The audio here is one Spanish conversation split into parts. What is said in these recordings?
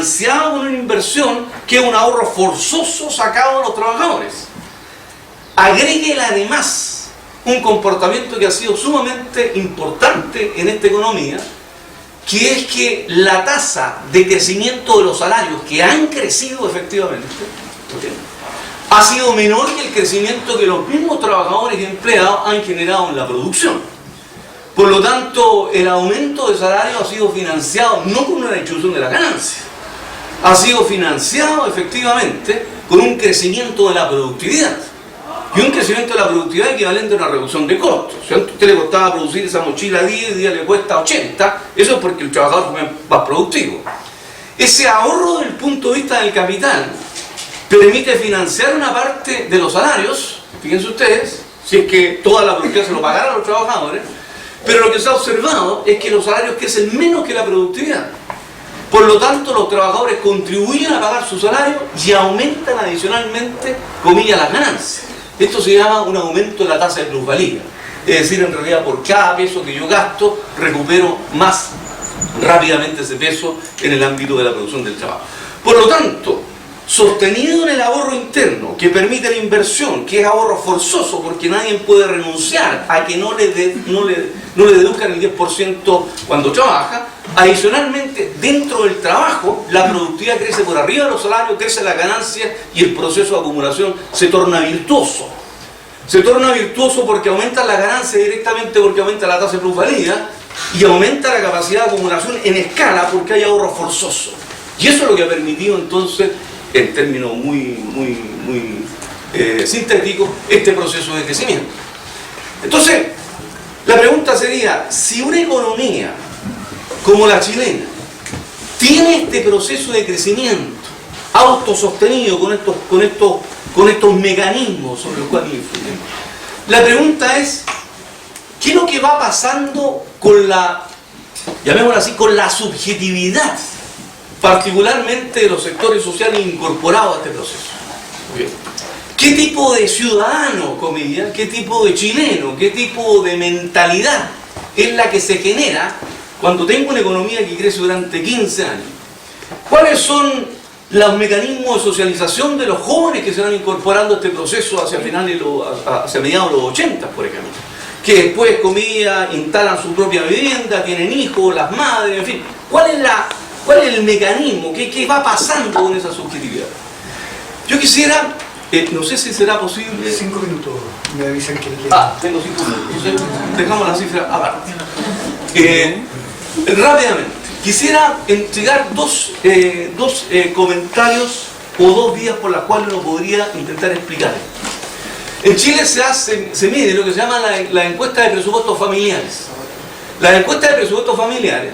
financiado con una inversión que es un ahorro forzoso sacado de los trabajadores. Agréguele además un comportamiento que ha sido sumamente importante en esta economía, que es que la tasa de crecimiento de los salarios, que han crecido efectivamente, ha sido menor que el crecimiento que los mismos trabajadores y empleados han generado en la producción. Por lo tanto, el aumento de salario ha sido financiado no con una distribución de la ganancia, ha sido financiado efectivamente con un crecimiento de la productividad. Y un crecimiento de la productividad equivalente a una reducción de costos. Si antes a usted le costaba producir esa mochila 10, hoy día le cuesta 80, eso es porque el trabajador fue más productivo. Ese ahorro desde el punto de vista del capital permite financiar una parte de los salarios, fíjense ustedes, si es que toda la productividad se lo pagara a los trabajadores, pero lo que se ha observado es que los salarios crecen menos que la productividad. Por lo tanto, los trabajadores contribuyen a pagar su salario y aumentan adicionalmente, comillas, las ganancias. Esto se llama un aumento de la tasa de plusvalía. Es decir, en realidad por cada peso que yo gasto, recupero más rápidamente ese peso en el ámbito de la producción del trabajo. Por lo tanto, sostenido en el ahorro interno, que permite la inversión, que es ahorro forzoso, porque nadie puede renunciar a que no le deduzcan el 10% cuando trabaja, adicionalmente, dentro del trabajo, la productividad crece por arriba de los salarios, crece la ganancia y el proceso de acumulación se torna virtuoso. Se torna virtuoso porque aumenta la ganancia directamente porque aumenta la tasa de plusvalía y aumenta la capacidad de acumulación en escala porque hay ahorro forzoso. Y eso es lo que ha permitido entonces, en términos muy sintéticos, este proceso de crecimiento. Entonces, la pregunta sería, si una economía como la chilena tiene este proceso de crecimiento autosostenido con estos mecanismos sobre los cuales influyen, la pregunta es, ¿qué es lo que va pasando con la, llamémoslo así, con la subjetividad, particularmente de los sectores sociales incorporados a este proceso? Bien. ¿Qué tipo de ciudadano, comillas, qué tipo de chileno, qué tipo de mentalidad es la que se genera cuando tengo una economía que crece durante 15 años? ¿Cuáles son los mecanismos de socialización de los jóvenes que se van incorporando a este proceso hacia mediados de los 80, por ejemplo? Que después, comillas, instalan su propia vivienda, tienen hijos, las madres, en fin. ¿Cuál es el mecanismo? ¿Qué va pasando con esa subjetividad? Yo quisiera, no sé si será posible... 5 minutos, me avisan que... tengo 5 minutos. Entonces, dejamos la cifra aparte. Rápidamente, quisiera entregar dos comentarios o dos vías por las cuales uno podría intentar explicar. En Chile se mide lo que se llama la encuesta de presupuestos familiares. Las encuestas de presupuestos familiares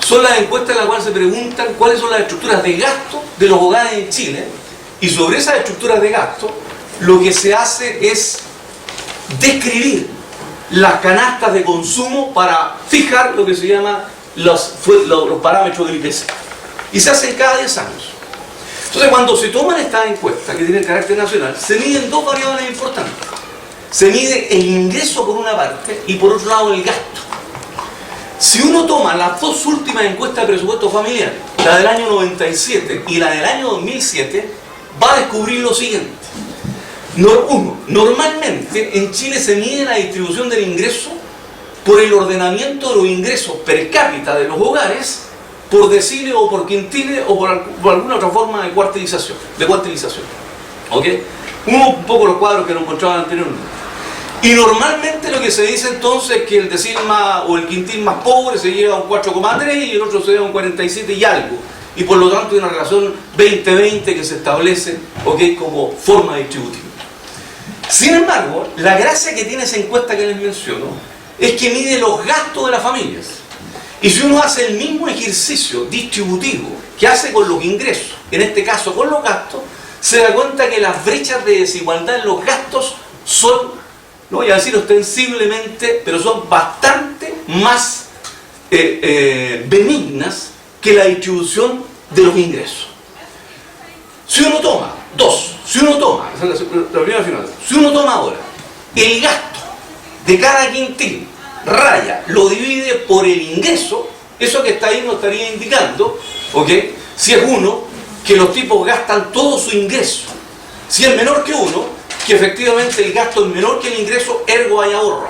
son las encuestas en las cuales se preguntan cuáles son las estructuras de gasto de los hogares en Chile, y sobre esas estructuras de gasto lo que se hace es describir las canastas de consumo para fijar lo que se llama los parámetros del IPC. Y se hacen cada 10 años. Entonces, cuando se toman estas encuestas que tienen carácter nacional, se miden dos variables importantes. Se mide el ingreso por una parte y por otro lado el gasto. Si uno toma las dos últimas encuestas de presupuestos familiares, la del año 97 y la del año 2007, va a descubrir lo siguiente. Normalmente en Chile se mide la distribución del ingreso por el ordenamiento de los ingresos per cápita de los hogares, por deciles o por quintiles o por alguna otra forma de cuartilización. ¿Ok? Un poco los cuadros que nos encontraban anteriormente. Y normalmente lo que se dice entonces es que el decil o el quintil más pobre se lleva un 4,3 y el otro se lleva un 47 y algo. Y por lo tanto hay una relación 20-20 que se establece, ¿ok?, como forma distributiva. Sin embargo, la gracia que tiene esa encuesta que les menciono es que mide los gastos de las familias. Y si uno hace el mismo ejercicio distributivo que hace con los ingresos, en este caso con los gastos, se da cuenta que las brechas de desigualdad en los gastos son, no voy a decir ostensiblemente, pero son bastante más benignas que la distribución de los ingresos. Si uno toma, si uno toma ahora el gasto de cada quintil, lo divide por el ingreso, eso que está ahí nos estaría indicando, ¿ok?, Si es 1, que los tipos gastan todo su ingreso. Si es menor que 1, que efectivamente el gasto es menor que el ingreso, ergo hay ahorro.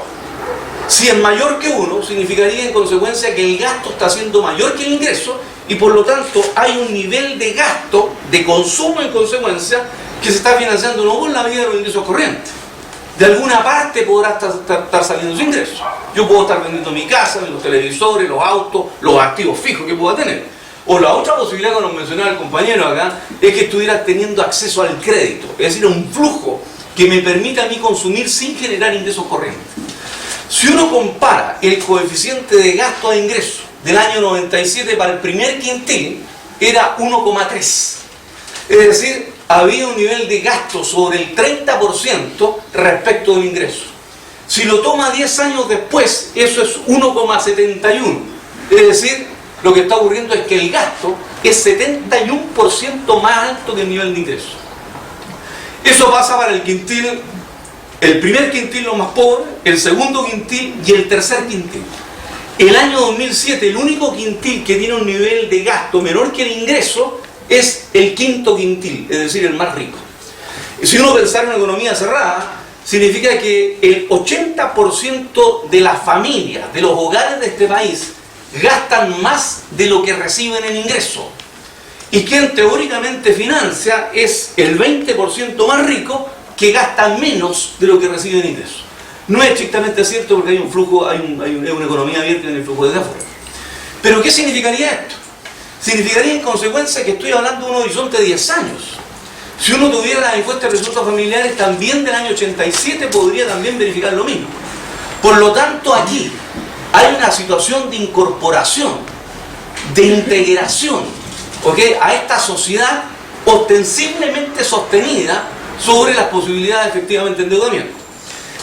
Si es mayor que 1, significaría en consecuencia que el gasto está siendo mayor que el ingreso y por lo tanto hay un nivel de gasto, de consumo en consecuencia, que se está financiando no por la vía de los ingresos corrientes. De alguna parte podrá estar saliendo su ingreso. Yo puedo estar vendiendo mi casa, los televisores, los autos, los activos fijos que pueda tener. O la otra posibilidad que nos mencionaba el compañero acá es que estuviera teniendo acceso al crédito, es decir, a un flujo que me permita a mí consumir sin generar ingresos corrientes. Si uno compara el coeficiente de gasto a ingreso del año 97 para el primer quintil, era 1,3. Es decir, había un nivel de gasto sobre el 30% respecto del ingreso. Si lo toma 10 años después, eso es 1,71. Es decir, lo que está ocurriendo es que el gasto es 71% más alto que el nivel de ingreso. Eso pasa para el quintil, el primer quintil lo más pobre, el segundo quintil y el tercer quintil. El año 2007, el único quintil que tiene un nivel de gasto menor que el ingreso es el quinto quintil, es decir, el más rico. Si uno pensara en una economía cerrada, significa que el 80% de las familias, de los hogares de este país, gastan más de lo que reciben en ingreso. Y quien teóricamente financia es el 20% más rico que gasta menos de lo que recibe en ingreso. No es estrictamente cierto porque hay un flujo, hay una economía abierta en el flujo desde afuera. Pero ¿qué significaría esto? Significaría en consecuencia que estoy hablando de un horizonte de 10 años. Si uno tuviera las encuestas de resultados familiares también del año 87 podría también verificar lo mismo. Por lo tanto aquí hay una situación de incorporación, de integración, ¿okay?, a esta sociedad ostensiblemente sostenida sobre las posibilidades efectivamente de endeudamiento.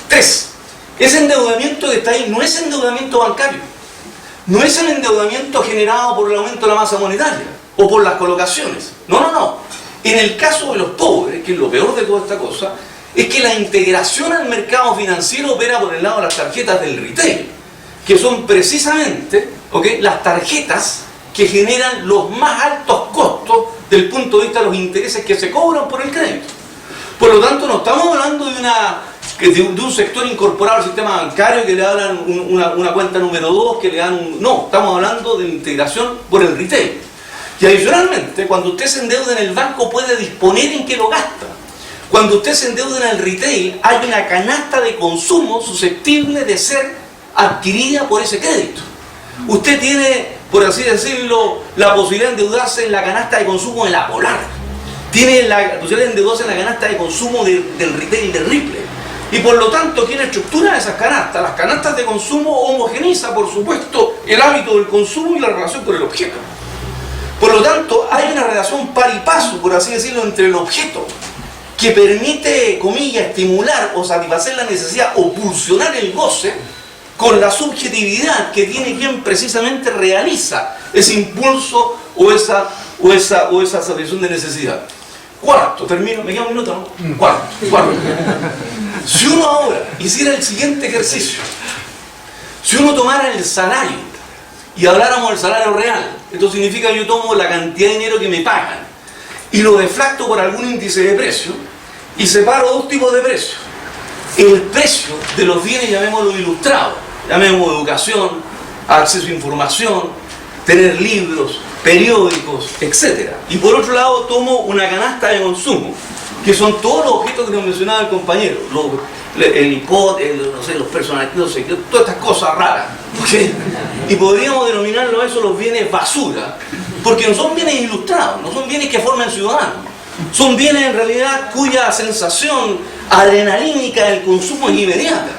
3. Ese endeudamiento que está ahí no es endeudamiento bancario. No es el endeudamiento generado por el aumento de la masa monetaria o por las colocaciones. No, no, no. En el caso de los pobres, que es lo peor de toda esta cosa, es que la integración al mercado financiero opera por el lado de las tarjetas del retail, que son precisamente, ¿okay?, las tarjetas que generan los más altos costos desde el punto de vista de los intereses que se cobran por el crédito. Por lo tanto, no estamos hablando de un sector incorporado al sistema bancario que le dan una cuenta número 2, que le dan un... No, estamos hablando de la integración por el retail. Y adicionalmente, cuando usted se endeuda en el banco puede disponer en qué lo gasta. Cuando usted se endeuda en el retail hay una canasta de consumo susceptible de ser adquirida por ese crédito. Usted tiene, por así decirlo, la posibilidad de endeudarse en la canasta de consumo de la Polar. Tiene la posibilidad de endeudarse en la canasta de consumo del retail de Ripley. Y por lo tanto, ¿quién estructura esas canastas? Las canastas de consumo homogeneiza, por supuesto, el hábito del consumo y la relación con el objeto. Por lo tanto, hay una relación par y paso, por así decirlo, entre el objeto, que permite, comillas, estimular o satisfacer la necesidad o pulsionar el goce, con la subjetividad que tiene quien precisamente realiza ese impulso o esa satisfacción de necesidad. Cuarto, termino, me queda un minuto, ¿no? Cuarto. Si uno ahora hiciera el siguiente ejercicio, si uno tomara el salario y habláramos del salario real, esto significa que yo tomo la cantidad de dinero que me pagan y lo deflacto por algún índice de precio y separo dos tipos de precios. El precio de los bienes, llamémoslo ilustrados, llamémoslo educación, acceso a información, tener libros, periódicos, etc. Y por otro lado tomo una canasta de consumo, que son todos los objetos que nos mencionaba el compañero, el iPod, no sé, los personajes, no sé, todas estas cosas raras, ¿okay? Y podríamos denominarlo eso los bienes basura, porque no son bienes ilustrados, no son bienes que forman ciudadanos, son bienes en realidad cuya sensación adrenalínica del consumo es inmediata.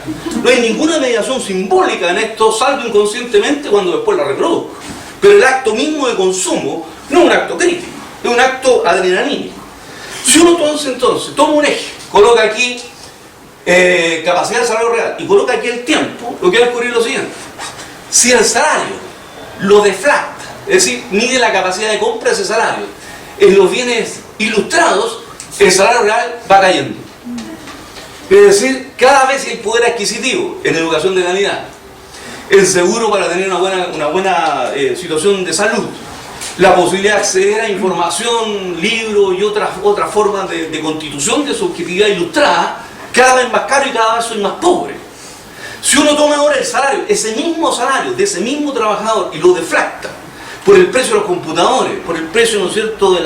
No hay ninguna mediación simbólica en esto, salvo inconscientemente cuando después la reproduzco. Pero el acto mismo de consumo no es un acto crítico, es un acto adrenalínico. Si uno entonces toma un eje, coloca aquí capacidad de salario real y coloca aquí el tiempo, lo que va a ocurrir es lo siguiente. Si el salario lo deflacta, es decir, mide la capacidad de compra de ese salario, en los bienes ilustrados, el salario real va cayendo. Es decir, cada vez el poder adquisitivo en educación de calidad, el seguro para tener una buena situación de salud, la posibilidad de acceder a información, libros y otras formas de constitución de subjetividad ilustrada, cada vez más caro y cada vez soy más pobre. Si uno toma ahora el salario, ese mismo salario de ese mismo trabajador y lo deflacta por el precio de los computadores, por el precio, ¿no es cierto?, de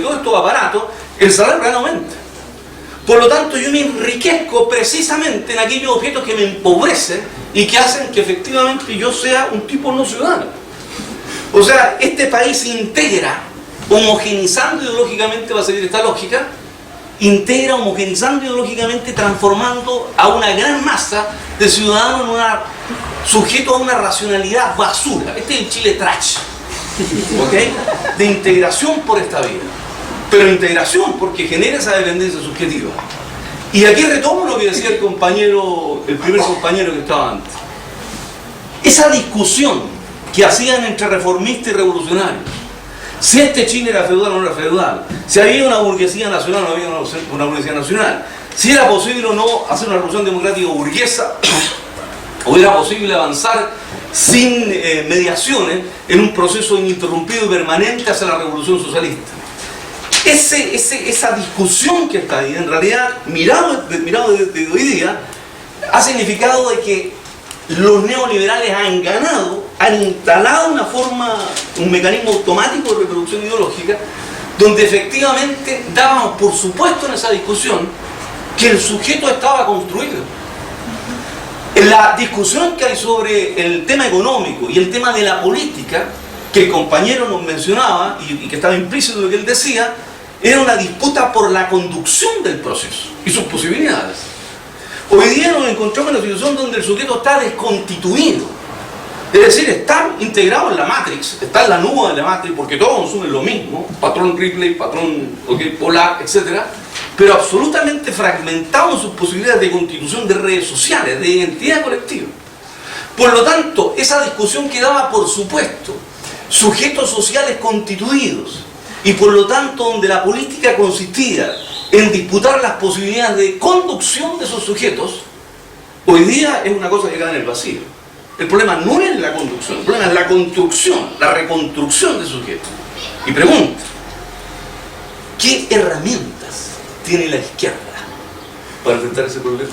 todos estos aparatos, el salario real aumenta. Por lo tanto, yo me enriquezco precisamente en aquellos objetos que me empobrecen y que hacen que efectivamente yo sea un tipo no ciudadano. O sea, este país se integra, homogenizando ideológicamente, va a seguir esta lógica, integra, homogenizando ideológicamente, transformando a una gran masa de ciudadanos en sujetos a una racionalidad basura. Este es el Chile trash, ¿ok? De integración por esta vía. Pero integración porque genera esa dependencia subjetiva. Y aquí retomo lo que decía el primer compañero que estaba antes. Esa discusión que hacían entre reformistas y revolucionarios, si este Chile era feudal o no era feudal, si había una burguesía nacional o no había una burguesía nacional, si era posible o no hacer una revolución democrática burguesa, o era posible avanzar sin mediaciones en un proceso ininterrumpido y permanente hacia la revolución socialista. Esa discusión que está ahí, en realidad, mirado desde hoy día, ha significado de que los neoliberales han ganado, han instalado un mecanismo automático de reproducción ideológica, donde efectivamente dábamos por supuesto en esa discusión que el sujeto estaba construido. En la discusión que hay sobre el tema económico y el tema de la política, que el compañero nos mencionaba y que estaba implícito en lo que él decía, era una disputa por la conducción del proceso y sus posibilidades. Hoy día nos encontramos en una situación donde el sujeto está desconstituido, es decir, está integrado en la Matrix, está en la nube de la Matrix, porque todos consumen lo mismo, patrón Ripley, patrón Polar, etc., pero absolutamente fragmentado en sus posibilidades de constitución de redes sociales, de identidad colectiva. Por lo tanto, esa discusión quedaba, por supuesto, sujetos sociales constituidos, y por lo tanto donde la política consistía en disputar las posibilidades de conducción de esos sujetos, hoy día es una cosa que queda en el vacío. El problema no es la conducción, el problema es la construcción, la reconstrucción de sujetos. Y pregunto, ¿qué herramientas tiene la izquierda para enfrentar ese problema?